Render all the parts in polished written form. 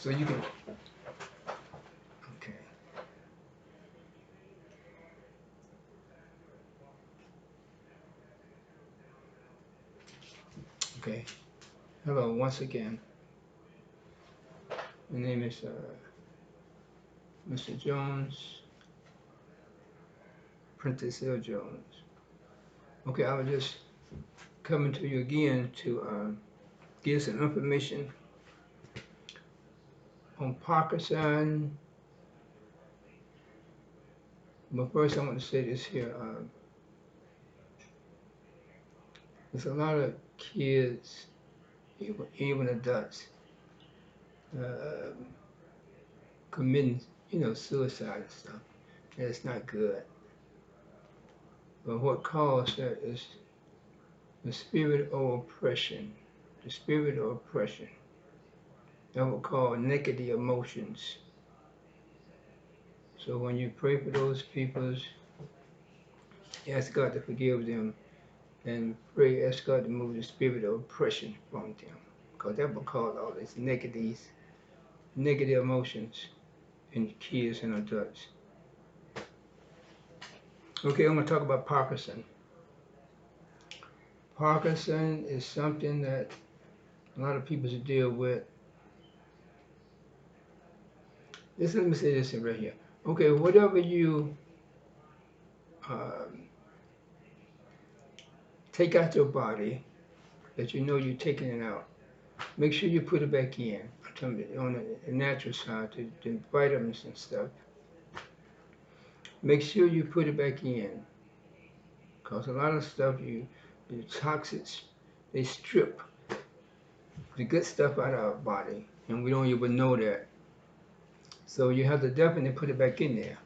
So you can, okay. Okay. Hello, once again. My name is Mr. Jones, Prentice L. Jones. Okay, I was just coming to you again to give some information on Parkinson. But first, I want to say this here. There's a lot of kids, even adults, uh, committing, suicide and stuff. And it's not good. But what caused that is the spirit of oppression. The spirit of oppression. That we call negative emotions. So when you pray for those people, ask God to forgive them and pray, ask God to move the spirit of oppression from them. Because that will cause all these negative emotions in kids and adults. Okay, I'm going to talk about Parkinson. Parkinson is something that a lot of people deal with. Let me say this right here. Okay, whatever you take out your body, that you know you're taking it out, make sure you put it back in. I'm talking about on the natural side, the vitamins and stuff. Make sure you put it back in. Because a lot of stuff, the toxins, they strip the good stuff out of our body, and we don't even know that. So you have to definitely put it back in there.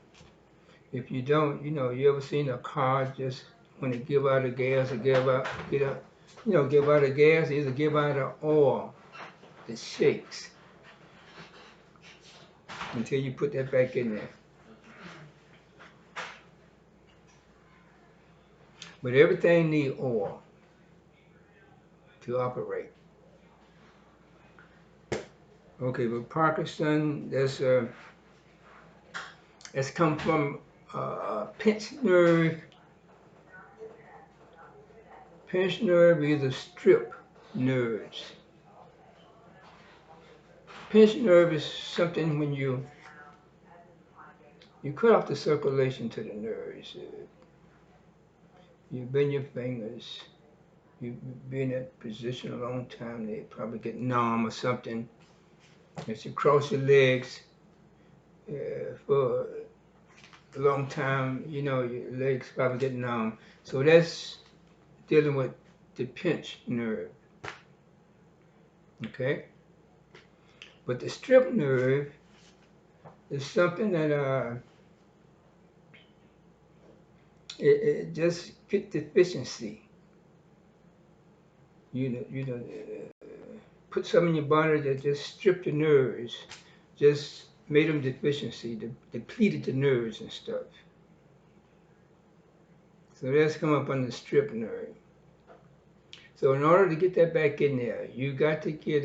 If you don't, you ever seen a car just when it give out the gas or give out the gas, either give out the oil, it shakes until you put that back in there. But everything needs oil to operate. Okay, but Parkinson, that's come from pinched nerve. Pinched nerve is a strip nerves. Pinched nerve is something when you cut off the circulation to the nerves. You bend your fingers. You be in that position a long time, they probably get numb or something. As you cross your legs for a long time, your legs probably get numb. So that's dealing with the pinched nerve. Okay? But the strip nerve is something that it just get deficiency. Put some in your body that just stripped the nerves, just made them deficiency, depleted the nerves and stuff. So that's come up on the strip nerve. So in order to get that back in there, you got to get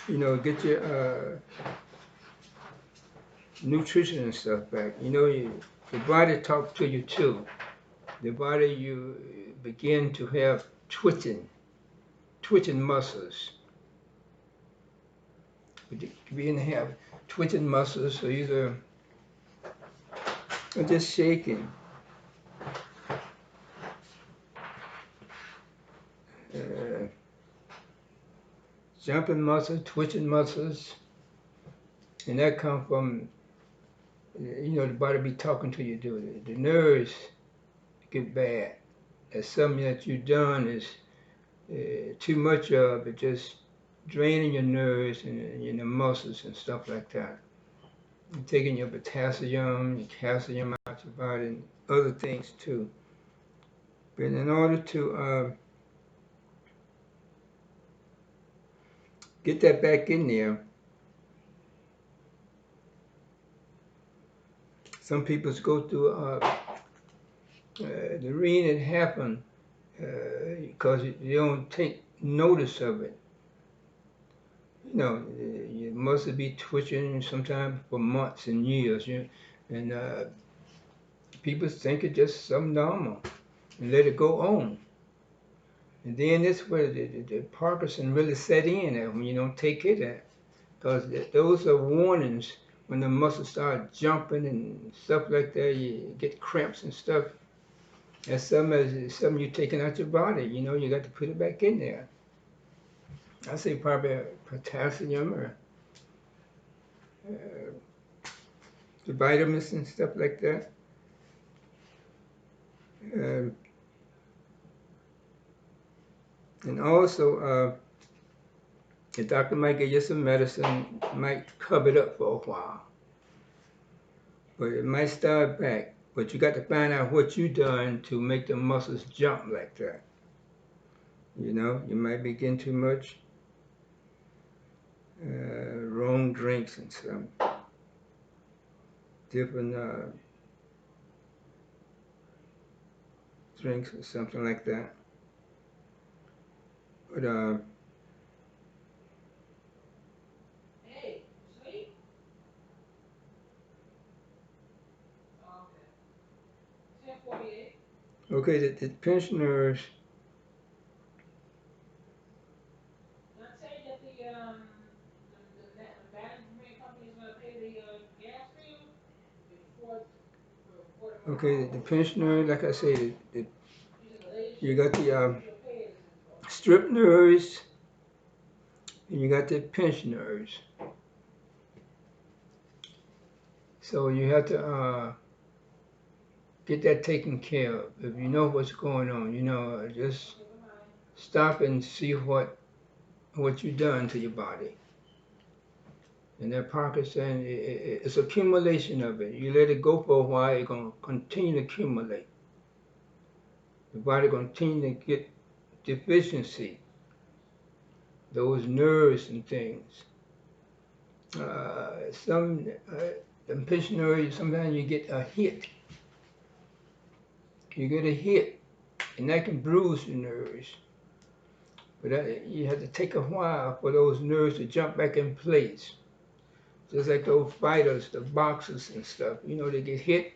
get your nutrition and stuff back. Your body talks to you too. The body, you begin to have twitching muscles. You begin to have twitching muscles, so either just shaking. Jumping muscles, twitching muscles, and that comes from, the body be talking to you, the nerves get bad. That's something that you've done is too much of it, just draining your nerves and your muscles and stuff like that. You're taking your potassium, your calcium out your body, and other things too. But in order to get that back in there, some people go through the reason it happened because you don't take notice of it. your muscle be twitching sometimes for months and years. And people think it's just something normal and let it go on. And then that's where the Parkinson really set in at when you don't take care of that. Because those are warnings when the muscles start jumping and stuff like that, you get cramps and stuff. That's something you're taking out your body. You got to put it back in there. I say probably potassium or uh, the vitamins and stuff like that. Uh, and also, the doctor might give you some medicine, might cover it up for a while, but it might start back. But you got to find out what you done to make the muscles jump like that. You might be getting too much wrong drinks and some different drinks or something like that. But Hey, sleep? Okay. 10:48. okay, the pensioners. Did I tell you that the management company is gonna pay the gas bill before the Okay, the pensioner, Parkinson like I program? say, She said the lady you got the she'll pay it is strip nerves and you got the pensioners. So you have to get that taken care of. If you know what's going on, just okay. Bye. stop and see what you've done to your body. And that Parkinson, it's accumulation of it. You let it go for a while, it's gonna continue to accumulate. The body gonna continue to get deficiency, those nerves and things. Some the pensioners, sometimes you get a hit. You get a hit, and that can bruise the nerves. But you have to take a while for those nerves to jump back in place. Just like those fighters, the boxers and stuff. They get hit,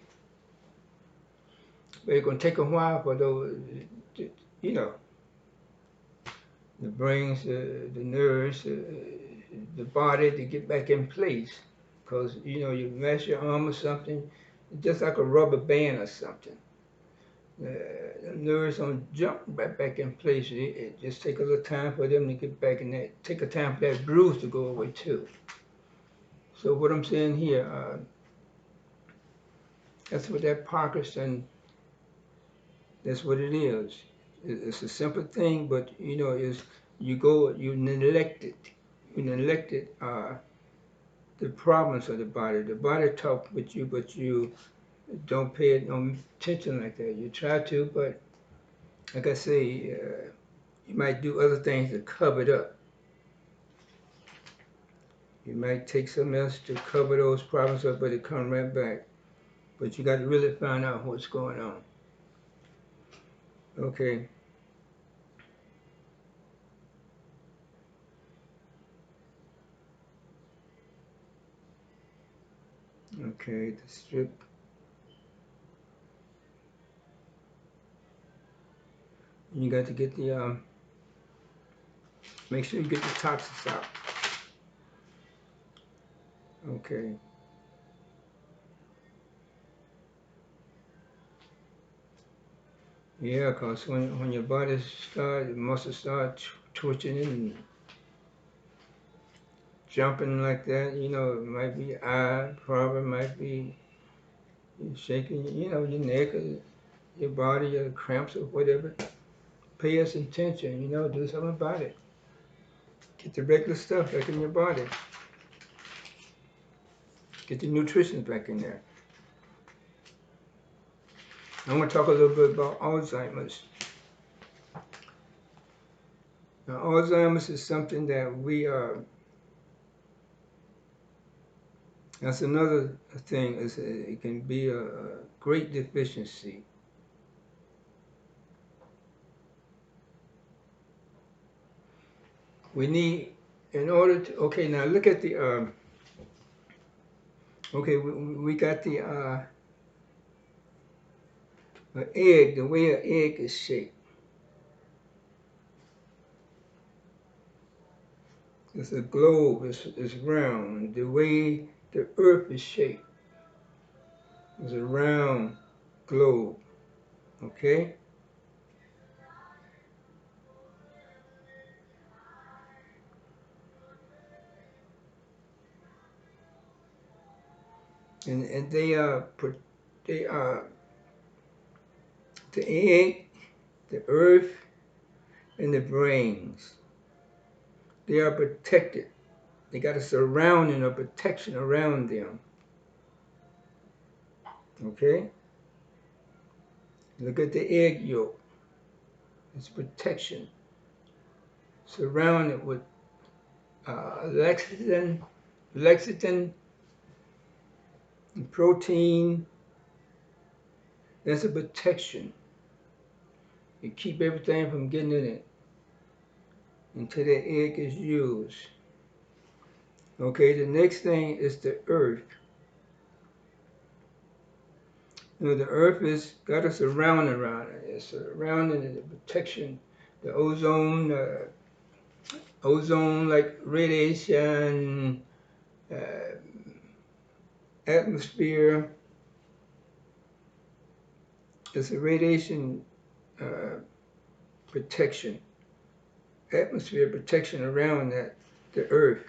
but it's gonna take a while for those, you know, the brains, the nerves, the body to get back in place. Because you mess your arm or something, it's just like a rubber band or something. The nerves don't jump back in place. It just take a little time for them to get back in that. Take a time for that bruise to go away too. So what I'm saying here, that's what that Parkinson. That's what it is. It's a simple thing, but is you neglect it. You neglect it. The problems of the body. The body talk with you, but you don't pay it no attention like that. You try to, but like I say, you might do other things to cover it up. You might take something else to cover those problems up, but it come right back. But you got to really find out what's going on. Okay. Okay. The strip. You got to get the make sure you get the toxins out. Okay. Yeah, cause when your body start, muscles start twitching and jumping like that, it might be eye problem, might be shaking, your neck or your body, your cramps or whatever. Pay us attention, do something about it. Get the regular stuff back in your body. Get the nutrition back in there. I'm going to talk a little bit about Alzheimer's. Now, Alzheimer's is something that that's another thing. It can be a great deficiency. We need in order to, okay, now look at the, okay, we got the egg, the way an egg is shaped. It's a globe, it's round. The way the earth is shaped is a round globe, okay? And they are, the egg, the earth, and the brains. They are protected. They got a surrounding of protection around them, okay? Look at the egg yolk. It's protection, surrounded with lecithin, lecithin, and protein. That's a protection. You keep everything from getting in it until the egg is used. Okay, the next thing is the earth. You know, the earth has got a surrounding around it. It's surrounding the protection, the ozone like radiation, uh, atmosphere. It's a radiation uh, protection, atmosphere protection around that, the earth.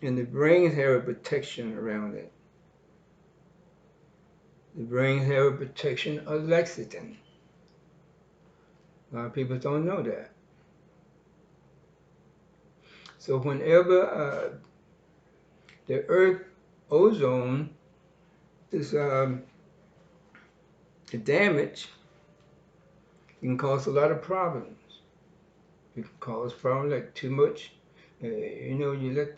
And the brains have a protection around it. The brains have a protection of lecithin. A lot of people don't know that. So whenever the earth ozone is damaged, it can cause a lot of problems. It can cause problems like too much. You know, you let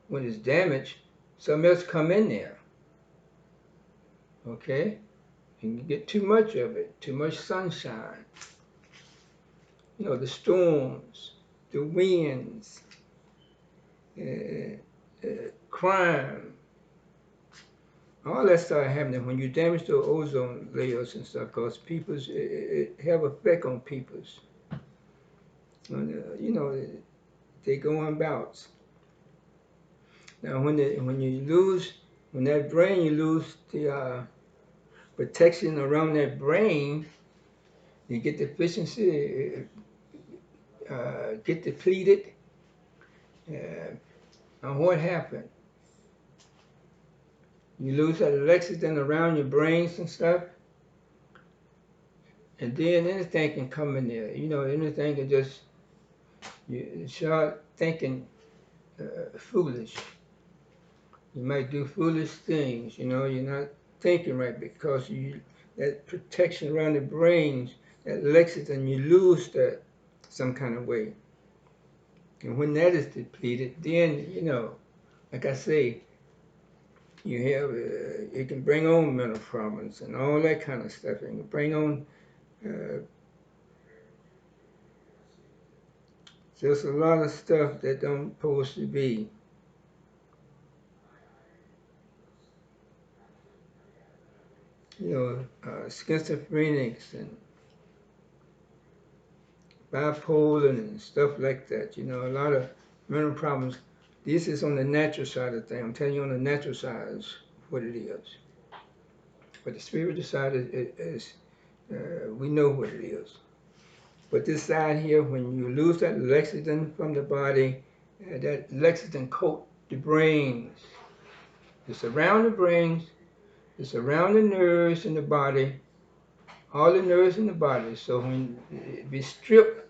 when it's damaged, something else come in there. Okay, and you get too much of it, too much sunshine. You know, the storms, the winds, crime, all that started happening when you damage the ozone layers and stuff, because people's it have effect on people's. You know, they go on bouts. Now, when you lose, when that brain, you lose the protection around that brain, you get deficiency, get depleted. And what happened? You lose that lecithin around your brains and stuff, and then anything can come in there. You know, anything can just, you start thinking foolish. You might do foolish things. You know, you're not thinking right because that protection around the brains, that lecithin, you lose that some kind of way. And when that is depleted, then, you know, like I say, you have, it can bring on mental problems and all that kind of stuff. It can bring on just a lot of stuff that don't supposed to be. You know, schizophrenics and bipolar and stuff like that. You know, a lot of mental problems. This is on the natural side of things. I'm telling you on the natural side is what it is. But the spiritual side is we know what it is. But this side here, when you lose that lecithin from the body, that lecithin coat the brains. It's around the brains, it's around the nerves in the body, all the nerves in the body. So when it be stripped,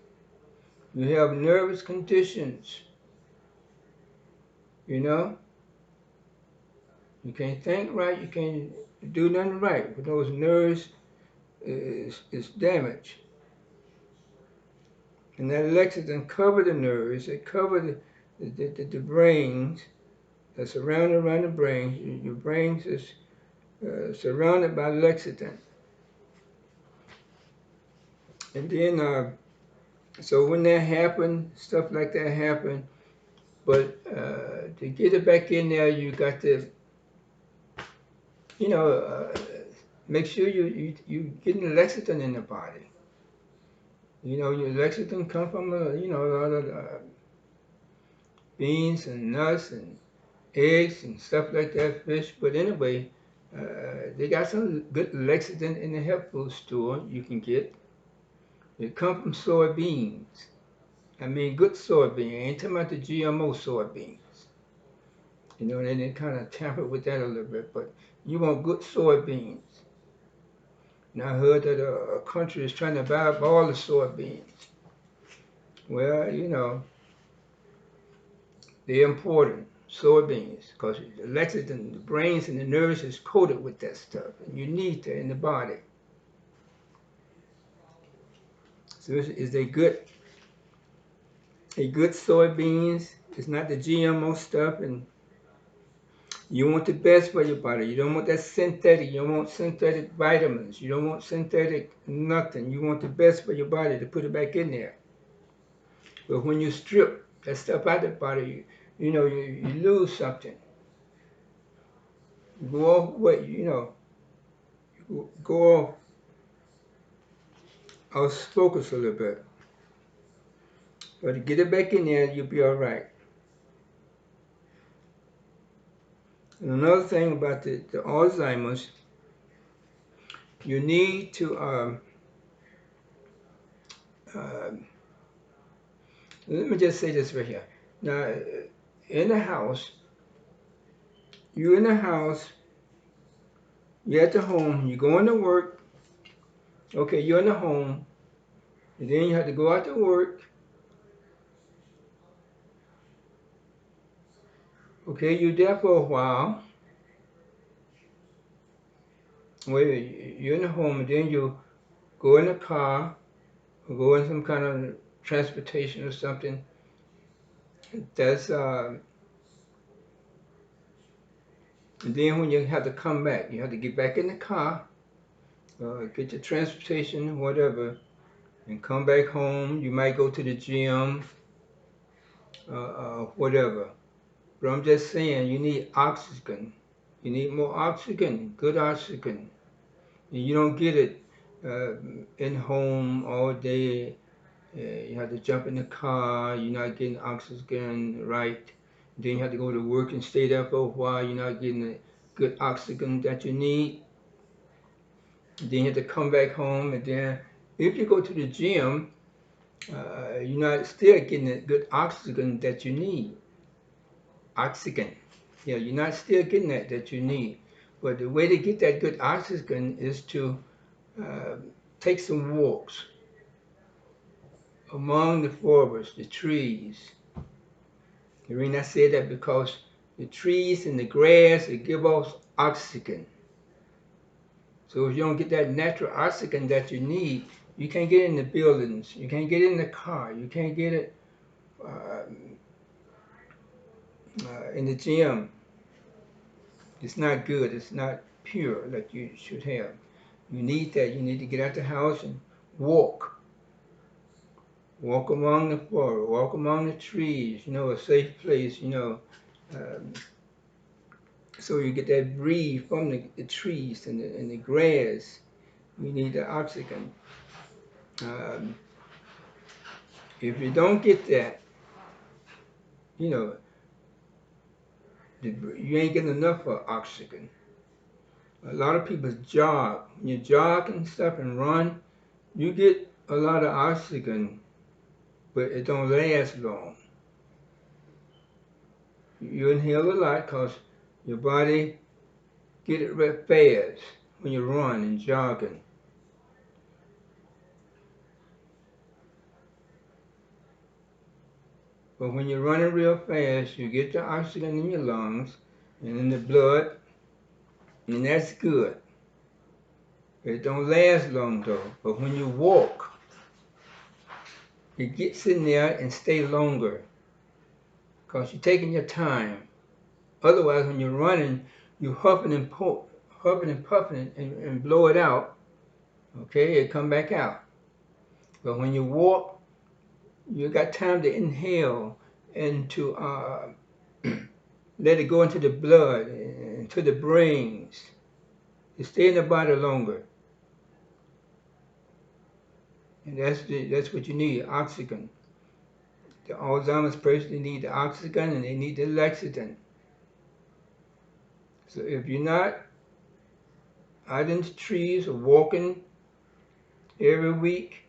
you have nervous conditions. You know, you can't think right, you can't do nothing right. But those nerves is damaged. And that lecithin cover the nerves, it cover the brains that's surrounded around the brain. Your brains is surrounded by lecithin. And then So when that happen, stuff like that happen, but to get it back in there, you got to, you know, make sure you getting lecithin in the body. You know, your lecithin come from you know, a lot of beans and nuts and eggs and stuff like that, fish. But anyway, they got some good lecithin in the health food store you can get. It come from soybeans. I mean, good soybean. I ain't talking about the GMO soybeans. You know, and they kind of tamper with that a little bit. But you want good soybeans. And I heard that a country is trying to buy up all the soybeans. Well, you know, they're important, soybeans, because the lecithin, the brains and the nerves is coated with that stuff, and you need that in the body. So is a good soybeans. It's not the GMO stuff, and you want the best for your body. You don't want that synthetic. You don't want synthetic vitamins. You don't want synthetic nothing. You want the best for your body to put it back in there. But when you strip that stuff out of the body, you know, you lose something. You go off what, you know, you go off focus a little bit. But to get it back in there, you'll be all right. And another thing about the Alzheimer's, you need to, uh, let me just say this right here. Now, in the house, you're in the house, you're at the home, you're going to work, okay, you're in the home, and then you have to go out to work, okay, you're there for a while, well, you're in the home, and then you go in the car, or go in some kind of transportation or something, that's, and then when you have to come back, you have to get back in the car, get your transportation, whatever, and come back home. You might go to the gym, whatever. But I'm just saying, you need oxygen. You need more oxygen, good oxygen. And you don't get it in home all day. You have to jump in the car. You're not getting oxygen right. Then you have to go to work and stay there for a while. You're not getting the good oxygen that you need. Then you have to come back home, and then if you go to the gym, you're not still getting the good oxygen that you need. Oxygen. Yeah, you're not still getting that you need. But the way to get that good oxygen is to uh, take some walks among the forests, the trees. The reason I say that because the trees and the grass, it give off oxygen. So if you don't get that natural oxygen that you need, you can't get in the buildings, you can't get in the car, you can't get it in the gym. It's not good, it's not pure like you should have. You need that, you need to get out the house and walk. Walk among the forest, walk among the trees, you know, a safe place, you know. Um, so you get that breeze from the trees and the grass. You need the oxygen. Um, if you don't get that, you know, you ain't getting enough of oxygen. A lot of people jog. When you jog and stuff and run, you get a lot of oxygen, but it don't last long. You inhale a lot because your body get it real fast when you run and jogging. But when you're running real fast, you get the oxygen in your lungs and in the blood, and that's good. It don't last long though. But when you walk, it gets in there and stay longer because you're taking your time. Otherwise, when you're running, you huffing and puffing and blow it out. Okay, it come back out. But when you walk, You got time to inhale and to let it go into the blood, into the brains, to stay in the body longer. And that's what you need, oxygen. The Alzheimer's person, they need the oxygen and they need the lecithin. So if you're not out in the trees or walking every week,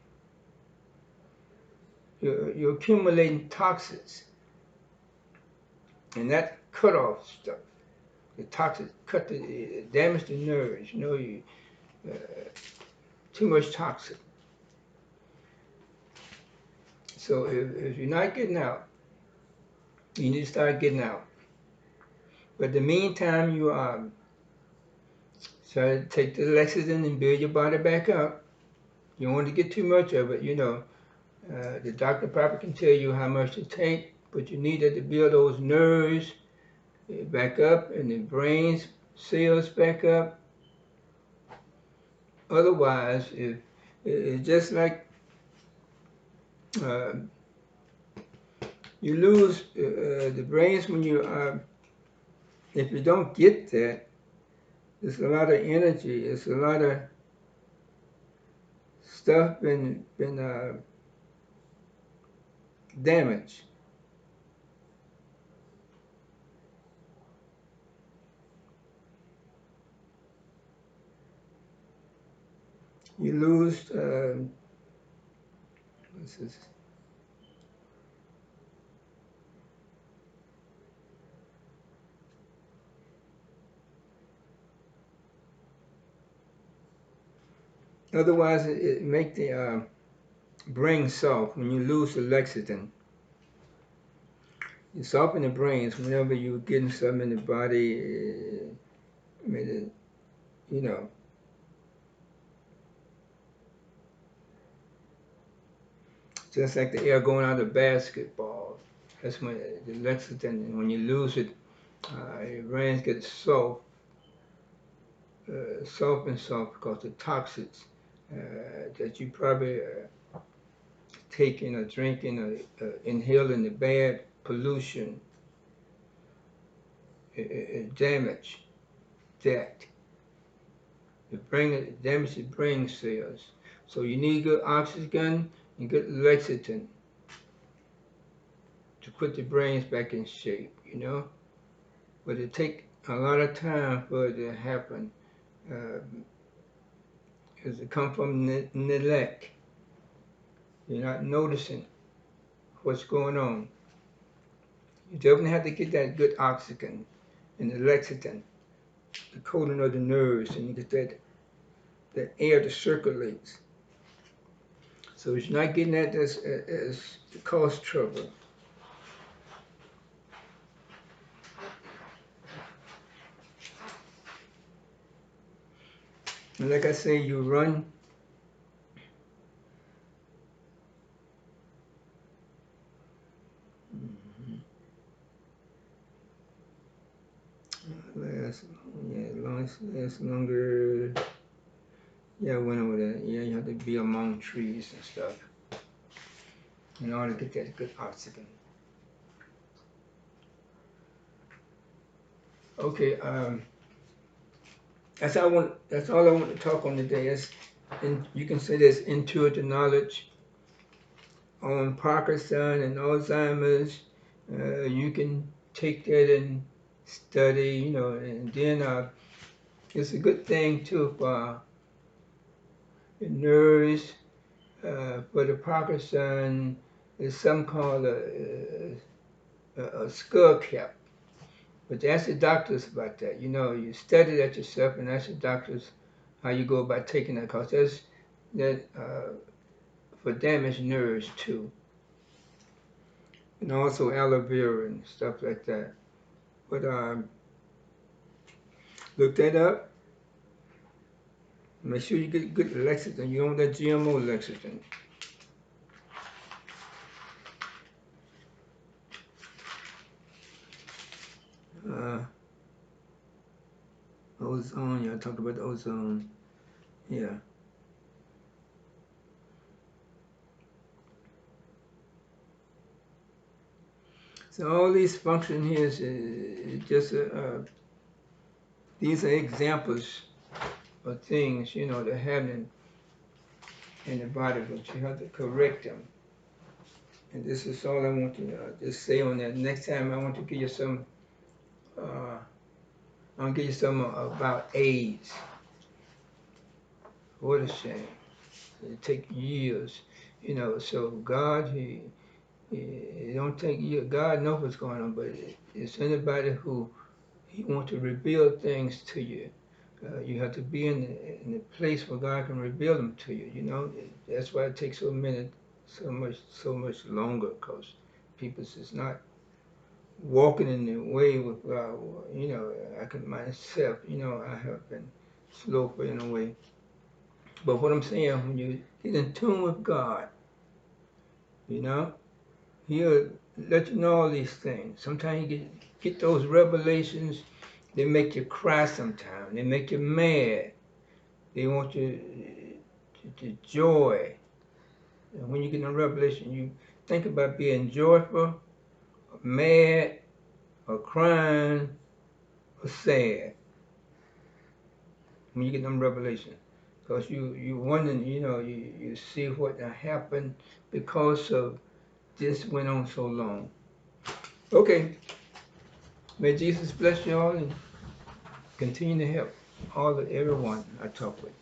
you're accumulating toxins. And that cut off stuff. The toxins damage the nerves. You know, uh, too much toxin. So if you're not getting out, you need to start getting out. But in the meantime, you try to take the lecithin and build your body back up. You don't want to get too much of it, you know. The doctor probably can tell you how much to take, but you need it to build those nerves back up and the brain's cells back up. Otherwise, if it's just like uh, you lose the brains when you if you don't get that, it's a lot of energy, it's a lot of stuff been damaged. You lose this is, otherwise it make the brain soft. When you lose the lecithin, you soften the brains whenever you're getting something in the body. I mean, you know, just like the air going out of the basketball. That's when the lecithin, when you lose it, your brains get soft, soft and soft because the toxins that you probably taking or drinking or inhaling the bad pollution, it damage that. It damage the brain cells. So you need good oxygen and good lecithin to put the brains back in shape, you know. But it takes a lot of time for it to happen. Because it comes from neglect. You're not noticing what's going on. You definitely have to get that good oxygen and the lecithin, the coating of the nerves, and you get that air to circulates. So if you're not getting that, that's it cause trouble. And like I say, you run. Last, yeah, last longer. Yeah, I went over that. Yeah, you have to be among trees and stuff in order to get that good oxygen. Okay, That's all I want to talk on today. And you can say this intuitive knowledge on Parkinson and Alzheimer's. You can take that and study, you know, and then it's a good thing too for the nerves. For the Parkinson, there's something called a skull cap. But ask the doctors about that. You know, you study that yourself and ask the doctors how you go about taking that, because that's that for damaged nerves too. And also aloe vera and stuff like that. But look that up. Make sure you get good lecithin. You don't want that GMO lecithin. Uh, ozone. Yeah, I talked about the ozone. Yeah. So all these function here is just these are examples of things, you know, that happen in the body, but you have to correct them. And this is all I want to just say on that. Next time I want to give you some, I'll give you some about AIDS. What a shame. It take years, you know. So God, he don't take years. God knows what's going on, but it's anybody who He wants to reveal things to you. You have to be in the place where God can reveal them to you. You know, that's why it takes so much longer, because people is not walking in the way with God. You know, I can myself. You know, I have been slow for in a way. But what I'm saying, when you get in tune with God, you know, He'll let you know all these things. Sometimes you get those revelations. They make you cry sometimes. They make you mad. They want you to joy. And when you get in a revelation, you think about being joyful, or mad, or crying, or sad. When you get them revelations, because you wondering, you know, you see what happened because of this went on so long. Okay, may Jesus bless you all and continue to help everyone I talk with.